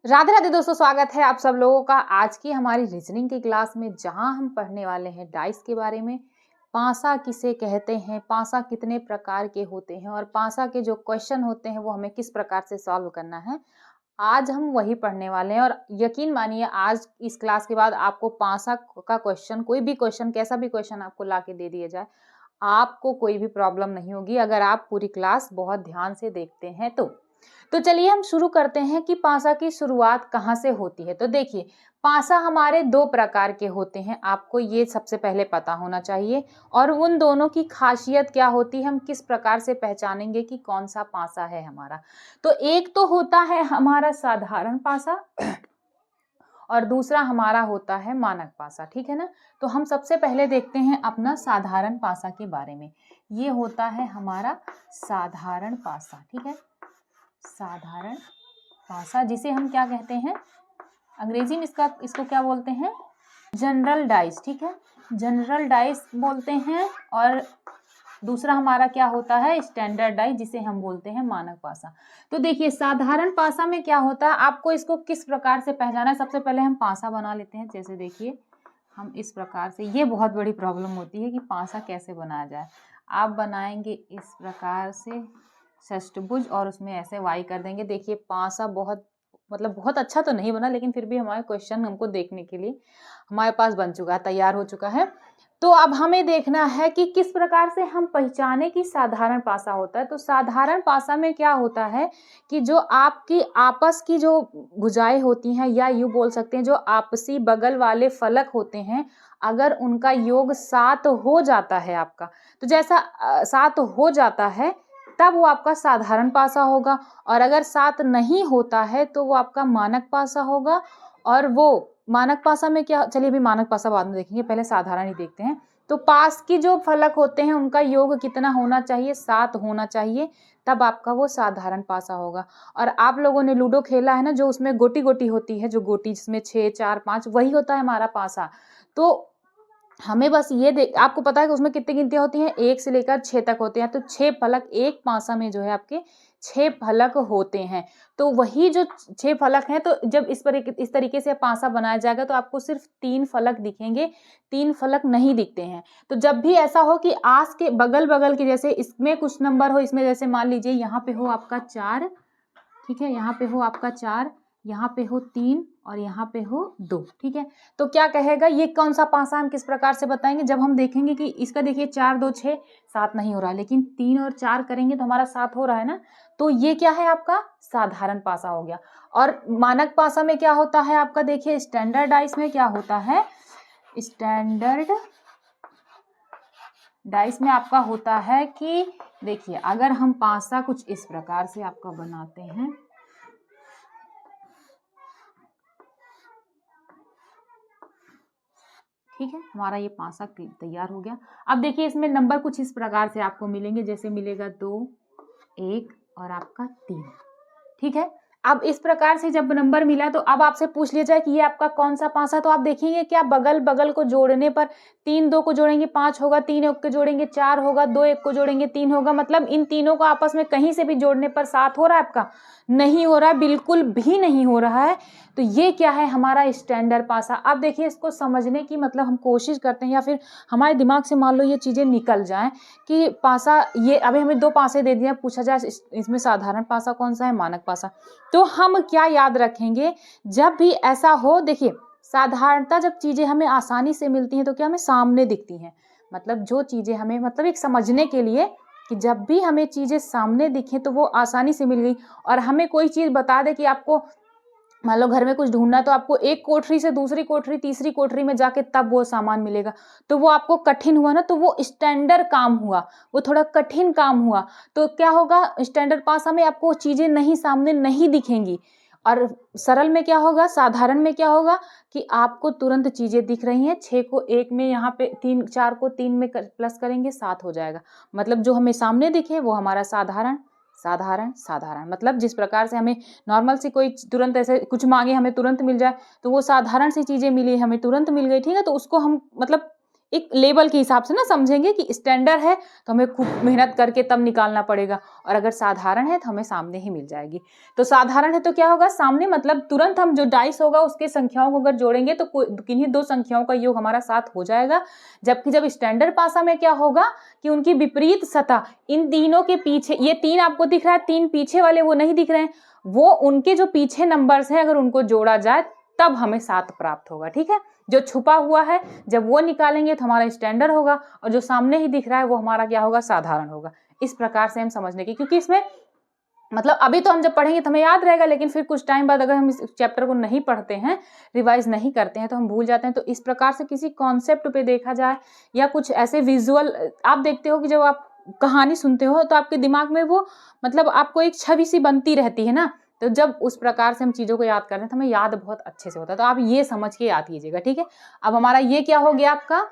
राधे राधे दोस्तों, स्वागत है आप सब लोगों का आज की हमारी रीजनिंग की क्लास में, जहां हम पढ़ने वाले हैं डाइस के बारे में। पासा किसे कहते हैं, पासा कितने प्रकार के होते हैं और पासा के जो क्वेश्चन होते हैं वो हमें किस प्रकार से सॉल्व करना है, आज हम वही पढ़ने वाले हैं। और यकीन मानिए, आज इस क्लास के बाद आपको पासा का क्वेश्चन, कोई भी क्वेश्चन, कैसा भी क्वेश्चन आपको ला के दे दिया जाए, आपको कोई भी प्रॉब्लम नहीं होगी अगर आप पूरी क्लास बहुत ध्यान से देखते हैं तो चलिए हम शुरू करते हैं कि पासा की शुरुआत कहाँ से होती है। तो देखिए, पासा हमारे दो प्रकार के होते हैं, आपको ये सबसे पहले पता होना चाहिए। और उन दोनों की खासियत क्या होती है, हम किस प्रकार से पहचानेंगे कि कौन सा पासा है हमारा। तो एक तो होता है हमारा साधारण पासा और दूसरा हमारा होता है मानक पासा, ठीक है ना। तो हम सबसे पहले देखते हैं अपना साधारण पासा के बारे में। ये होता है हमारा साधारण पासा, ठीक है। साधारण पासा जिसे हम क्या कहते हैं, अंग्रेजी में इसको क्या बोलते हैं, जनरल डाइस, ठीक है, जनरल डाइस बोलते हैं। और दूसरा हमारा क्या होता है, स्टैंडर्ड डाइस, जिसे हम बोलते हैं मानक पासा। तो देखिए, साधारण पासा में क्या होता है, आपको इसको किस प्रकार से पहचाना है। सबसे पहले हम पासा बना लेते हैं। जैसे देखिए, हम इस प्रकार से, ये बहुत बड़ी प्रॉब्लम होती है कि पासा कैसे बनाया जाए। आप बनाएंगे इस प्रकार से षष्टभुज और उसमें ऐसे वाई कर देंगे। देखिए, पासा बहुत अच्छा तो नहीं बना, लेकिन फिर भी हमारे क्वेश्चन हमको देखने के लिए हमारे पास बन चुका है, तैयार हो चुका है। तो अब हमें देखना है कि किस प्रकार से हम पहचाने कि साधारण पासा होता है। तो साधारण पासा में क्या होता है कि जो आपकी आपस की जो भुजाएं होती हैं, या यूं बोल सकते हैं जो आपसी बगल वाले फलक होते हैं, अगर उनका योग 7 हो जाता है आपका, तो जैसा 7 हो जाता है तब वो आपका साधारण पासा होगा। और अगर 7 नहीं होता है तो वो आपका मानक पासा होगा। और वो मानक पासा में क्या, चलिए अभी मानक पासा बाद में देखेंगे, पहले साधारण ही देखते हैं। तो पास की जो फलक होते हैं उनका योग कितना होना चाहिए, 7 होना चाहिए, तब आपका वो साधारण पासा होगा। और आप लोगों ने लूडो खेला है ना, जो उसमें गोटी गोटी होती है, जो गोटी जिसमें 6 4 5, वही होता है हमारा पासा। तो हमें बस ये आपको पता है कि उसमें कितनी गिनतियां होती हैं, 1 से लेकर 6 तक होते हैं। तो 6 फलक एक पासा में जो है आपके 6 फलक होते हैं। तो वही जो 6 फलक हैं, तो जब इस तरीके से पासा बनाया जाएगा तो आपको सिर्फ 3 फलक दिखेंगे, 3 फलक नहीं दिखते हैं। तो जब भी ऐसा हो कि आस के बगल बगल के, जैसे इसमें कुछ नंबर हो, इसमें जैसे मान लीजिए यहाँ पे हो आपका 4, ठीक है, यहाँ पे हो आपका 4, यहाँ पे हो 3 और यहाँ पे हो 2, ठीक है। तो क्या कहेगा, ये कौन सा पासा, हम किस प्रकार से बताएंगे, जब हम देखेंगे कि इसका देखिए 4 2 6, 7 नहीं हो रहा है, लेकिन 3 और 4 करेंगे तो हमारा 7 हो रहा है ना। तो ये क्या है, आपका साधारण पासा हो गया। और मानक पासा में क्या होता है आपका, देखिए स्टैंडर्ड डाइस में क्या होता है, स्टैंडर्ड डाइस में आपका होता है कि देखिए, अगर हम पासा कुछ इस प्रकार से आपका बनाते हैं, ठीक है, हमारा ये पासा तैयार हो गया। अब देखिए, इसमें नंबर कुछ इस प्रकार से आपको मिलेंगे, जैसे मिलेगा 2 1 और आपका 3, ठीक है। अब इस प्रकार से जब नंबर मिला, तो अब आपसे पूछ लिया जाए कि ये आपका कौन सा पासा, तो आप देखेंगे क्या, बगल बगल को जोड़ने पर 3 2 को जोड़ेंगे 5 होगा, 3 1 को जोड़ेंगे 4 होगा, 2 1 को जोड़ेंगे 3 होगा। मतलब इन तीनों को आपस में कहीं से भी जोड़ने पर 7 हो रहा है आपका, नहीं हो रहा है, बिल्कुल भी नहीं हो रहा है। तो ये क्या है, हमारा स्टैंडर्ड पासा। अब देखिए, इसको समझने की मतलब हम कोशिश करते हैं, या फिर हमारे दिमाग से मान लो ये चीजें निकल जाएं कि पासा, ये अभी हमें 2 पासे दे दिए, पूछा जाए इसमें साधारण पासा कौन सा है, मानक पासा, तो हम क्या याद रखेंगे जब भी ऐसा हो। देखिए, साधारणतः जब चीजें हमें आसानी से मिलती हैं तो क्या हमें सामने दिखती हैं, मतलब जो चीजें हमें, मतलब एक समझने के लिए कि जब भी हमें चीजें सामने दिखें तो वो आसानी से मिल गई। और हमें कोई चीज बता दे कि आपको, मान लो घर में कुछ ढूंढना है, तो आपको एक कोठरी से दूसरी कोठरी, तीसरी कोठरी में जाके तब वो सामान मिलेगा, तो वो आपको कठिन हुआ ना, तो वो स्टैंडर्ड काम हुआ, वो थोड़ा कठिन काम हुआ। तो क्या होगा, स्टैंडर्ड पासा में आपको चीजें नहीं सामने नहीं दिखेंगी। और सरल में क्या होगा, साधारण में क्या होगा कि आपको तुरंत चीजें दिख रही हैं। 6 को 1 में, यहाँ पे 3, 4 को 3 में प्लस करेंगे 7 हो जाएगा। मतलब जो हमें सामने दिखे वो हमारा साधारण, साधारण, साधारण। मतलब जिस प्रकार से हमें नॉर्मल से कोई तुरंत ऐसे कुछ मांगे हमें तुरंत मिल जाए, तो वो साधारण सी चीजें मिली, हमें तुरंत मिल गई, ठीक है, तो उसको हम मतलब एक लेवल के हिसाब से ना समझेंगे कि स्टैंडर्ड है तो हमें खूब मेहनत करके तब निकालना पड़ेगा, और अगर साधारण है तो हमें सामने ही मिल जाएगी। तो साधारण है तो क्या होगा, सामने मतलब तुरंत हम जो डाइस होगा उसके संख्याओं को अगर जोड़ेंगे तो किन्हीं दो संख्याओं का योग हमारा 7 हो जाएगा। जबकि जब स्टैंडर्ड पासा में क्या होगा कि उनकी विपरीत सतह, इन तीनों के पीछे, ये 3 आपको दिख रहा है, 3 पीछे वाले वो नहीं दिख रहे हैं, वो उनके जो पीछे नंबर्स हैं अगर उनको जोड़ा जाए तब हमें 7 प्राप्त होगा। ठीक है, जो छुपा हुआ है जब वो निकालेंगे तो हमारा स्टैंडर्ड होगा, और जो सामने ही दिख रहा है वो हमारा क्या होगा, साधारण होगा। इस प्रकार से हम समझने की, क्योंकि इसमें मतलब अभी तो हम जब पढ़ेंगे तो हमें याद रहेगा, लेकिन फिर कुछ टाइम बाद अगर हम इस चैप्टर को नहीं पढ़ते हैं, रिवाइज नहीं करते हैं तो हम भूल जाते हैं। तो इस प्रकार से किसी कॉन्सेप्ट पे देखा जाए या कुछ ऐसे विजुअल, आप देखते हो कि जब आप कहानी सुनते हो तो आपके दिमाग में वो मतलब आपको एक छवि सी बनती रहती है ना, तो जब उस प्रकार से हम चीज़ों को याद करते हैं तो हमें याद बहुत अच्छे से होता है। तो आप ये समझ के याद कीजिएगा। ठीक है, अब हमारा ये क्या हो गया, आपका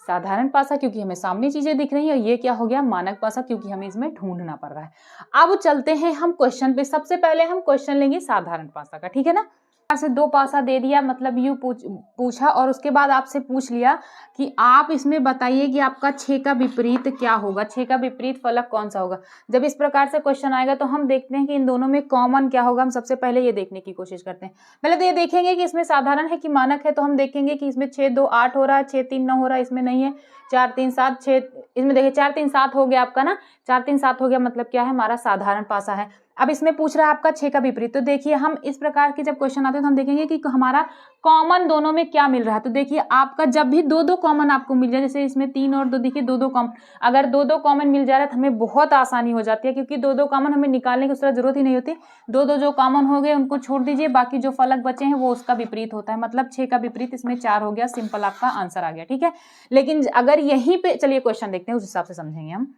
साधारण पासा, क्योंकि हमें सामने चीजें दिख रही है। ये क्या हो गया, मानक पासा, क्योंकि हमें इसमें ढूंढना पड़ रहा है। अब चलते हैं हम क्वेश्चन पे। सबसे पहले हम क्वेश्चन लेंगे साधारण पासा का। ठीक है ना, से 2 पासा दे दिया, मतलब यू पूछा, और उसके बाद आपसे पूछ लिया कि आप इसमें बताइए कि आपका 6 का विपरीत क्या होगा, 6 का विपरीत फलक कौन सा होगा। जब इस प्रकार से क्वेश्चन आएगा तो हम देखते हैं कि इन दोनों में कॉमन क्या होगा। हम सबसे पहले ये देखने की कोशिश करते हैं। पहले तो ये देखेंगे कि इसमें साधारण है कि मानक है, तो हम देखेंगे कि इसमें 6 2 8 हो रहा है, 6 3 9 हो रहा है, इसमें नहीं है। 4 3 7 6, इसमें देखिए 4 3 7 हो गया आपका ना, 4 3 7 हो गया, मतलब क्या है, हमारा साधारण पासा है। अब इसमें पूछ रहा है आपका 6 का विपरीत, तो देखिए हम इस प्रकार के जब क्वेश्चन आते हैं तो हम देखेंगे कि हमारा कॉमन दोनों में क्या मिल रहा है। तो देखिए आपका जब भी 2 2 कॉमन आपको मिल जाए, जैसे इसमें 3 और 2, देखिए 2 2 कॉमन, अगर 2 2 कॉमन मिल जा रहा है तो हमें बहुत आसानी हो जाती है, क्योंकि 2 2 कॉमन हमें निकालने की उस तरह जरूरत ही नहीं होती। 2 2 जो कॉमन हो गए उनको छोड़ दीजिए, बाकी जो फलक बचे हैं वो उसका विपरीत होता है, मतलब 6 का विपरीत इसमें 4 हो गया। सिंपल आपका आंसर आ गया। ठीक है, लेकिन अगर यहीं पे, चलिए क्वेश्चन देखते हैं, उस हिसाब से समझेंगे हम।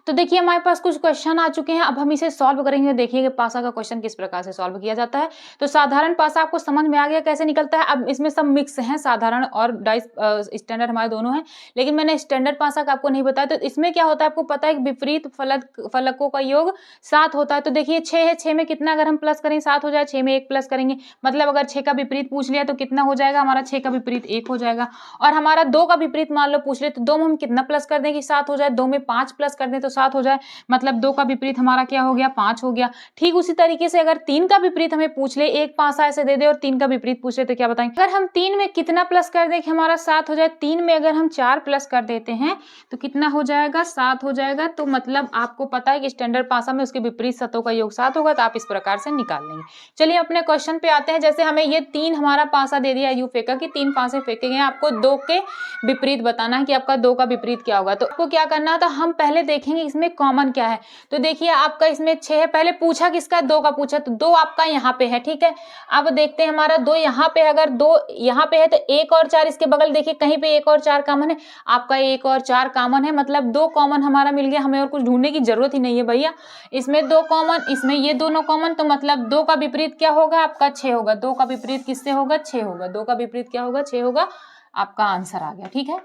तो देखिए हमारे पास कुछ क्वेश्चन आ चुके हैं, अब हम इसे सॉल्व करेंगे। देखिए कि पासा का क्वेश्चन किस प्रकार से सॉल्व किया जाता है। तो साधारण पासा आपको समझ में आ गया कैसे निकलता है। अब इसमें सब मिक्स हैं, साधारण और डाइस स्टैंडर्ड हमारे दोनों हैं, लेकिन मैंने स्टैंडर्ड पासा का आपको नहीं बताया। तो इसमें क्या होता है आपको पता है, विपरीत फलकों का योग 7 होता है। तो देखिए 6 है, 6 में कितना अगर हम प्लस करें 7 हो जाए, 6 में 1 प्लस करेंगे, मतलब अगर 6 का विपरीत पूछ लिया तो कितना हो जाएगा हमारा, 6 का विपरीत 1 हो जाएगा। और हमारा 2 का विपरीत मान लो पूछ ले, तो 2 में हम कितना प्लस कर दें कि 7 हो जाए, 2 में 5 प्लस कर दें तो 7 हो जाए, मतलब 2 का विपरीत हमारा क्या हो गया, 5 हो गया। ठीक उसी तरीके से अगर 3 का विपरीत हमें पूछ ले, एक पासा ऐसे दे दे और 3 का विपरीत पूछ ले तो क्या बताएंगे। अगर हम 3 में कितना प्लस कर दें कि हमारा 7 हो जाए, 3 में अगर हम 4 प्लस कर देते हैं तो कितना हो जाएगा, 7 हो जाएगा। तो मतलब आपको पता है कि स्टैंडर्ड पासा में उसके विपरीत सतहों का योग 7 होगा, तो आप इस प्रकार से निकाल लेंगे। चलिए अपने क्वेश्चन पे आते हैं। जैसे हमें ये 3 हमारा पासा दे दिया, यू फेंका कि 3 पासे फेंके गए, आपको 2 के विपरीत बताना है कि आपका 2 का विपरीत क्या होगा। तो आपको क्या करना है, तो हम पहले देखेंगे इसमें कॉमन क्या है। तो देखिए आपका इसमें 6 है, पहले पूछा किसका, 2 का पूछा, तो 2 आपका यहाँ पे है। ठीक है, अब देखते हैं हमारा 2 यहाँ पे, अगर 2 यहाँ पे है तो 1 और 4 इसके बगल, देखिए कहीं पे 1 और 4 कॉमन है, आपका 1 और 4 कॉमन है, मतलब 2 कॉमन हमारा मिल गया। हमें और कुछ ढूंढने की जरूरत ही नहीं है भैया, इसमें 2 कॉमन, इसमें ये दोनों कॉमन, तो मतलब 2 का विपरीत क्या होगा आपका, 6 होगा। 2 का विपरीत किससे होगा, 6 होगा। 2 का विपरीत क्या होगा, 6 होगा। आपका आंसर आ गया। ठीक है,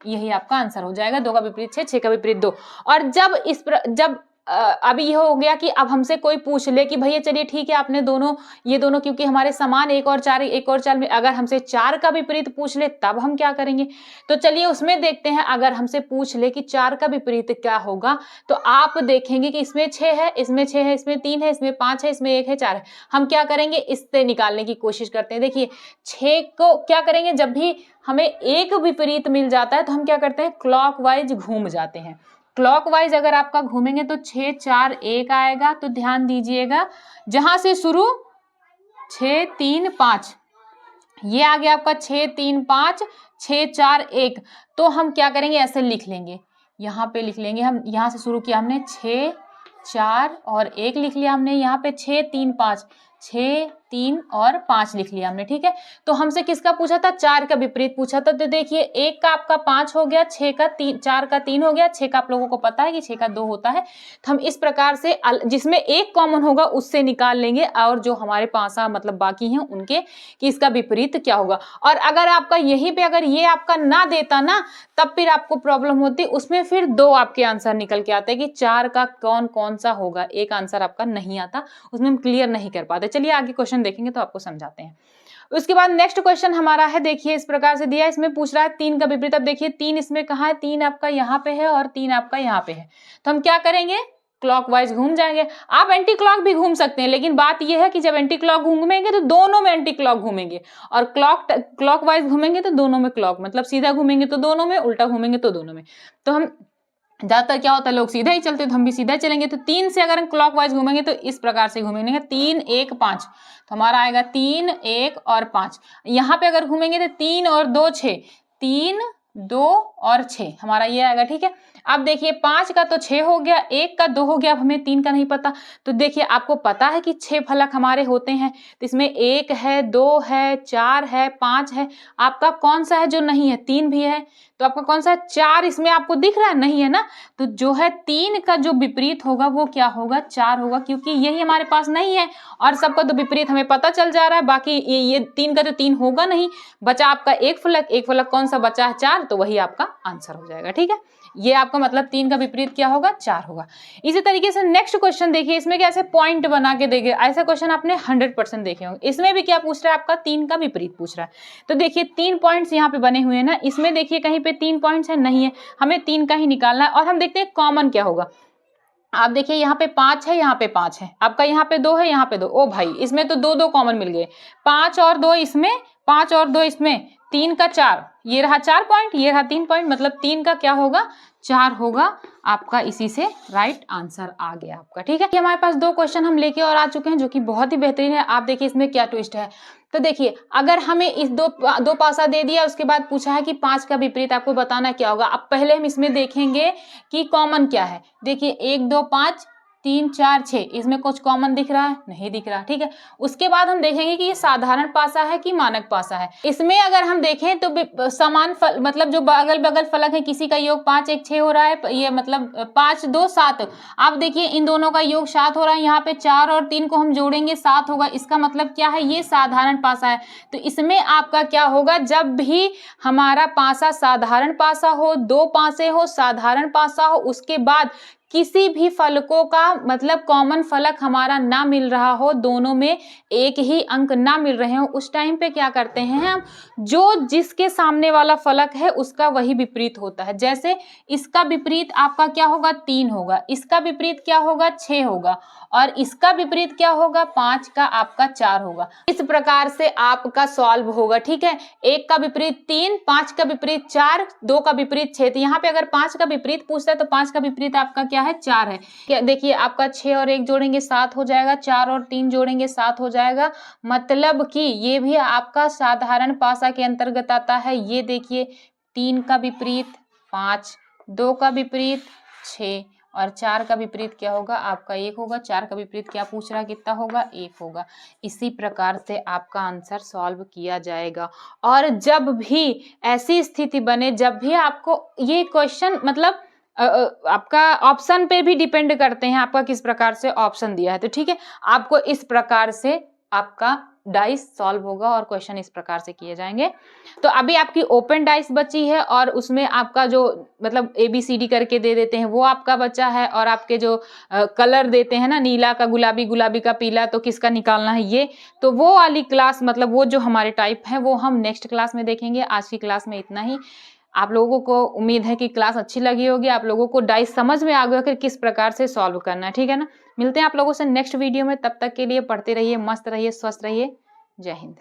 यही आपका आंसर हो जाएगा। 2 का विपरीत 6, 6 का विपरीत 2। और जब अभी ये हो गया कि अब हमसे कोई पूछ ले कि भैया चलिए ठीक है, आपने दोनों, ये दोनों क्योंकि हमारे समान 1 और 4, 1 और 4 में अगर हमसे 4 का विपरीत पूछ ले तब हम क्या करेंगे। तो चलिए उसमें देखते हैं, अगर हमसे पूछ ले कि 4 का विपरीत क्या होगा, तो आप देखेंगे कि इसमें 6 है, इसमें 6 है, इसमें 3 है, इसमें 5 है, इसमें 1 है, 4 है। हम क्या करेंगे, इससे निकालने की कोशिश करते हैं। देखिए 6 को क्या करेंगे, जब भी हमें एक विपरीत मिल जाता है तो हम क्या करते हैं, क्लॉकवाइज घूम जाते हैं। क्लॉकवाइज अगर आपका घूमेंगे तो 6 4 1 आएगा। तो ध्यान दीजिएगा, जहां से शुरू 6 3 5, ये आ गया आपका 6 3 5 6 4 1। तो हम क्या करेंगे, ऐसे लिख लेंगे, यहाँ पे लिख लेंगे। हम यहाँ से शुरू किया हमने 6 4 और 1 लिख लिया हमने, यहाँ पे 6 3 5, 6 3 और 5 लिख लिया हमने। ठीक है, तो हमसे किसका पूछा था, 4 का विपरीत पूछा था। तो देखिए 1 का आपका 5 हो गया, 6 का 3, 4 का 3 हो गया, 6 का आप लोगों को पता है कि 6 का 2 होता है। तो हम इस प्रकार से जिसमें एक कॉमन होगा उससे निकाल लेंगे, और जो हमारे पासा मतलब बाकी हैं उनके, कि इसका विपरीत क्या होगा। और अगर आपका यहीं पे अगर ये आपका ना देता ना, तब फिर आपको प्रॉब्लम होती, उसमें फिर 2 आपके आंसर निकल के आते कि 4 का कौन कौन सा होगा। एक आंसर आपका नहीं आता, उसमें हम क्लियर नहीं कर पाते। चलिए आगे क्वेश्चन देखेंगे तो आपको समझाते हैं। उसके बाद नेक्स्ट क्वेश्चन हमारा है, देखिए इस प्रकार से दिया है, इसमें पूछ रहा है 3 का विपरीत। अब देखिए 3 इसमें कहाँ है, 3 आपका यहाँ पे है और 3 आपका यहाँ पे है, तो हम क्या करेंगे, क्लॉकवाइज घूम जाएंगे। आप एंटी क्लॉक भी घूम सकते हैं, लेकिन बात यह है कि जब एंटी क्लॉक घूमेंगे तो दोनों में एंटी क्लॉक घूमेंगे, और क्लॉकवाइज घूमेंगे तो दोनों में क्लॉक, मतलब सीधा घूमेंगे तो दोनों में, उल्टा घूमेंगे तो दोनों में। तो हम ज्यादातर क्या होता है, लोग सीधा ही चलते, तो हम भी सीधा चलेंगे। तो 3 से अगर हम क्लॉकवाइज घूमेंगे तो इस प्रकार से घूमेंगे, 3 1 5, तो हमारा आएगा 3 1 और 5। यहाँ पे अगर घूमेंगे तो 3 और 2 6, 3 2 और 6 हमारा ये आएगा, ठीक है। अब देखिए 5 का तो 6 हो गया, 1 का 2 हो गया, अब हमें 3 का नहीं पता। तो देखिए आपको पता है कि 6 फलक हमारे होते हैं, तो इसमें 1 है, 2 है, 4 है, 5 है। आपका कौन सा है जो नहीं है, 3 भी है, तो आपका कौन सा है, 4 इसमें आपको दिख रहा है, नहीं है ना। तो जो है 3 का जो विपरीत होगा वो क्या होगा, 4 होगा, क्योंकि यही हमारे पास नहीं है, और सबका तो विपरीत हमें पता चल जा रहा है। बाकी ये 3 का तो 3 होगा नहीं, बचा आपका एक फलक कौन सा बचा है, 4, तो वही आपका आंसर हो जाएगा, ठीक है। ये आपका मतलब 3 का विपरीत क्या होगा, 4 होगा। इसी तरीके से नेक्स्ट क्वेश्चन देखिए, इसमें कैसे पॉइंट बना के देंगे, ऐसा क्वेश्चन आपने 100% देखे होंगे। इसमें भी क्या पूछ रहा है, आपका 3 का विपरीत पूछ रहा है। तो देखिए 3 पॉइंट्स यहाँ पे बने हुए हैं ना, इसमें देखिए कहीं पे 3 पॉइंट्स है, नहीं है, हमें 3 का ही निकालना है। और हम देखते हैं कॉमन क्या होगा। आप देखिए यहाँ पे 5 है, यहाँ पे 5 है, आपका यहाँ पे 2 है, यहाँ पे 2, ओ भाई इसमें तो 2 2 कॉमन मिल गए, 5 और 2 इसमें, 5 और 2 इसमें, 3 का 4, ये रहा 4 पॉइंट, ये रहा 3 पॉइंट, मतलब 3 का क्या होगा, 4 होगा आपका। इसी से राइट आंसर आ गया आपका, ठीक है। हमारे पास 2 क्वेश्चन हम लेके और आ चुके हैं, जो कि बहुत ही बेहतरीन है। आप देखिए इसमें क्या ट्विस्ट है। तो देखिए अगर हमें इस दो पासा दे दिया, उसके बाद पूछा है कि 5 का विपरीत आपको बताना क्या होगा। अब पहले हम इसमें देखेंगे कि कॉमन क्या है। देखिए 1 2 5 3 4 6, इसमें कुछ कॉमन दिख रहा है, नहीं दिख रहा, ठीक है। उसके बाद हम देखेंगे कि ये साधारण पासा है कि मानक पासा है। इसमें अगर हम देखें तो समान मतलब जो अगल बगल फलक है, किसी का योग 5 1 6 हो रहा है, ये मतलब 5 2 7। आप देखिए इन दोनों का योग 7 हो रहा है, यहाँ पे 4 और 3 को हम जोड़ेंगे 7 होगा। इसका मतलब क्या है, ये साधारण पासा है। तो इसमें आपका क्या होगा, जब भी हमारा पासा साधारण पासा हो, 2 पासे हो, साधारण पासा हो, उसके बाद किसी भी फलकों का मतलब कॉमन फलक हमारा ना मिल रहा हो, दोनों में एक ही अंक ना मिल रहे हो, उस टाइम पे क्या करते हैं हम, जो जिसके सामने वाला फलक है उसका वही विपरीत होता है। जैसे इसका विपरीत आपका क्या होगा, 3 होगा, इसका विपरीत क्या होगा, 6 होगा, और इसका विपरीत क्या होगा, 5 का आपका 4 होगा। इस प्रकार से आपका सॉल्व होगा, ठीक है। 1 का विपरीत 3, 5 का विपरीत 4, 2 का विपरीत 6। तो यहाँ पे अगर 5 का विपरीत पूछता है तो 5 का विपरीत आपका क्या है, 4 है। क्या देखिए आपका 6 और 1 जोड़ेंगे 7 हो जाएगा, 4 और 3 जोड़ेंगे 7 हो जाएगा। मतलब कि ये भी आपका साधारण पासा के अंतर्गत आता है। ये देखिए 3 का विपरीत 5, 2 का विपरीत 6 और 4 का विपरीत क्या होगा, आपका 1 होगा। 4 का विपरीत क्या पूछ रहा है, कितना होगा, 1 होगा। इसी प्रकार से आपका आंसर सॉल्व किया जाएगा। और जब भी ऐसी स्थिति बने, जब भी आपको ये क्वेश्चन मतलब आपका ऑप्शन पे भी डिपेंड करते हैं, आपका किस प्रकार से ऑप्शन दिया है। तो ठीक है, आपको इस प्रकार से आपका डाइस सॉल्व होगा और क्वेश्चन इस प्रकार से किए जाएंगे। तो अभी आपकी ओपन डाइस बची है और उसमें आपका जो मतलब ABCD करके दे देते हैं वो आपका बचा है, और आपके जो कलर देते हैं ना, नीला का गुलाबी, गुलाबी का पीला, तो किसका निकालना है ये, तो वो वाली क्लास मतलब वो जो हमारे टाइप है वो हम नेक्स्ट क्लास में देखेंगे। आज की क्लास में इतना ही। आप लोगों को उम्मीद है कि क्लास अच्छी लगी होगी, आप लोगों को डाइस समझ में आ गया कि किस प्रकार से सॉल्व करना है, ठीक है ना। मिलते हैं आप लोगों से नेक्स्ट वीडियो में, तब तक के लिए पढ़ते रहिए, मस्त रहिए, स्वस्थ रहिए। जय हिंद।